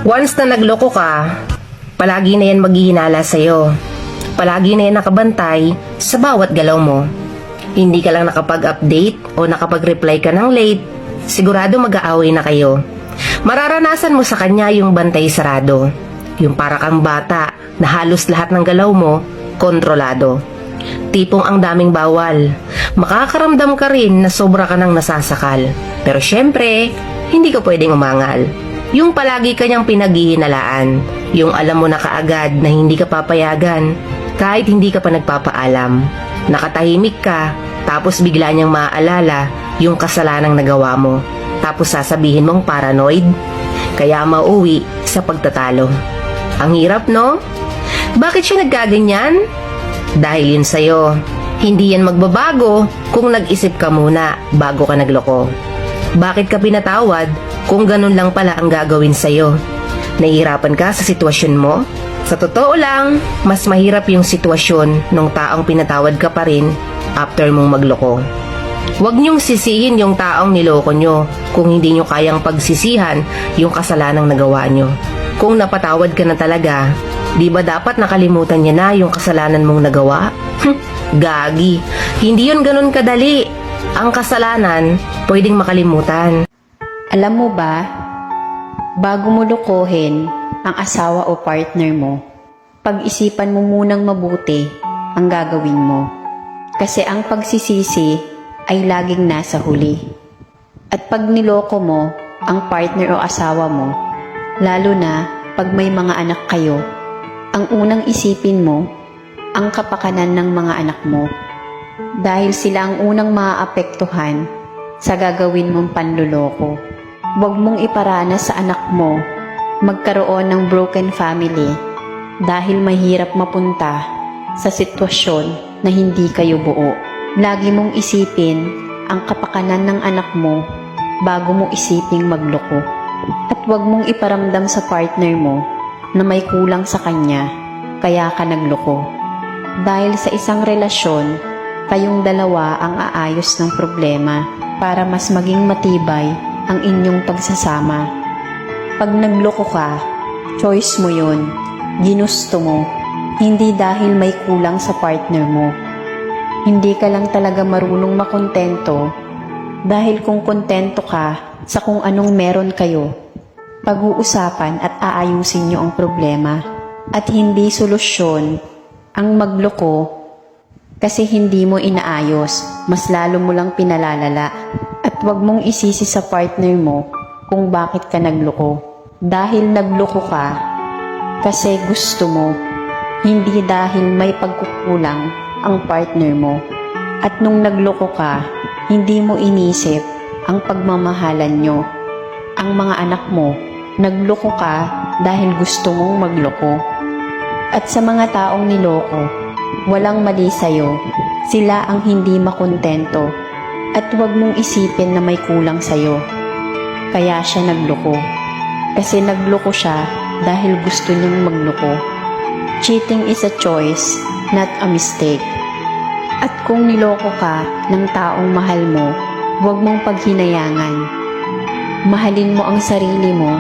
Once na nagloko ka, palagi na yan maghihinala sa'yo. Palagi na yan nakabantay sa bawat galaw mo. Hindi ka lang nakapag-update o nakapag-reply ka ng late, sigurado mag-aaway na kayo. Mararanasan mo sa kanya yung bantay sarado. Yung para kang bata na halos lahat ng galaw mo, kontrolado. Tipong ang daming bawal. Makakaramdam ka rin na sobra ka nang nasasakal. Pero syempre, hindi ka pwedeng umangal. Yung palagi kanyang pinaghihinalaan. Yung alam mo na kaagad na hindi ka papayagan kahit hindi ka pa nagpapaalam. Nakatahimik ka, tapos bigla niyang maaalala yung kasalanang nagawa mo. Tapos sasabihin mong paranoid, kaya mauwi sa pagtatalo. Ang hirap, no? Bakit siya nagkaganyan? Dahil yun sa'yo. Hindi yan magbabago kung nag-isip ka muna bago ka nagloko. Bakit ka pinatawad kung ganun lang pala ang gagawin sa'yo? Nahihirapan ka sa sitwasyon mo? Sa totoo lang, mas mahirap yung sitwasyon nung taong pinatawad ka pa rin after mong magloko. Huwag niyong sisihin yung taong niloko nyo kung hindi nyo kayang pagsisihan yung kasalanang nagawa nyo. Kung napatawad ka na talaga, di ba dapat nakalimutan niya na yung kasalanan mong nagawa? Gagi, hindi yun ganun kadali. Ang kasalanan, pwedeng makalimutan. Alam mo ba, bago mo lukohin ang asawa o partner mo, pag-isipan mo munang mabuti ang gagawin mo. Kasi ang pagsisisi ay laging nasa huli. At pag niloko mo ang partner o asawa mo, lalo na pag may mga anak kayo, ang unang isipin mo, ang kapakanan ng mga anak mo. Dahil sila ang unang maaapektuhan sa gagawin mong panluloko. Huwag mong iparanas sa anak mo magkaroon ng broken family dahil mahirap mapunta sa sitwasyon na hindi kayo buo. Lagi mong isipin ang kapakanan ng anak mo bago mo isiping magloko. At huwag mong iparamdam sa partner mo na may kulang sa kanya kaya ka nagloko. Dahil sa isang relasyon, kayong dalawa ang aayos ng problema para mas maging matibay ang inyong pagsasama. Pag nagloko ka, choice mo yun, ginusto mo, hindi dahil may kulang sa partner mo. Hindi ka lang talaga marunong makontento dahil kung kontento ka sa kung anong meron kayo, pag-uusapan at aayusin nyo ang problema at hindi solusyon ang magloko kasi hindi mo inaayos, mas lalo mo lang pinalalala. At huwag mong isisi sa partner mo kung bakit ka nagloko. Dahil nagloko ka kasi gusto mo, hindi dahil may pagkukulang ang partner mo. At nung nagloko ka, hindi mo inisip ang pagmamahalan nyo. Ang mga anak mo, nagloko ka dahil gusto mong magloko. At sa mga taong niloko, walang mali sa'yo, sila ang hindi makontento. At huwag mong isipin na may kulang sa'yo. Kaya siya nagloko. Kasi nagloko siya dahil gusto niyang magloko. Cheating is a choice, not a mistake. At kung niloko ka ng taong mahal mo, huwag mong paghinayangan. Mahalin mo ang sarili mo,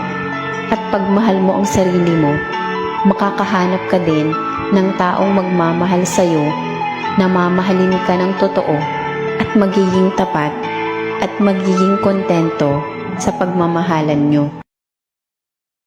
at pag mahal mo ang sarili mo, makakahanap ka din ng taong magmamahal sa'yo, na mamahalin ka ng totoo, at magiging tapat, at magiging kontento sa pagmamahalan nyo.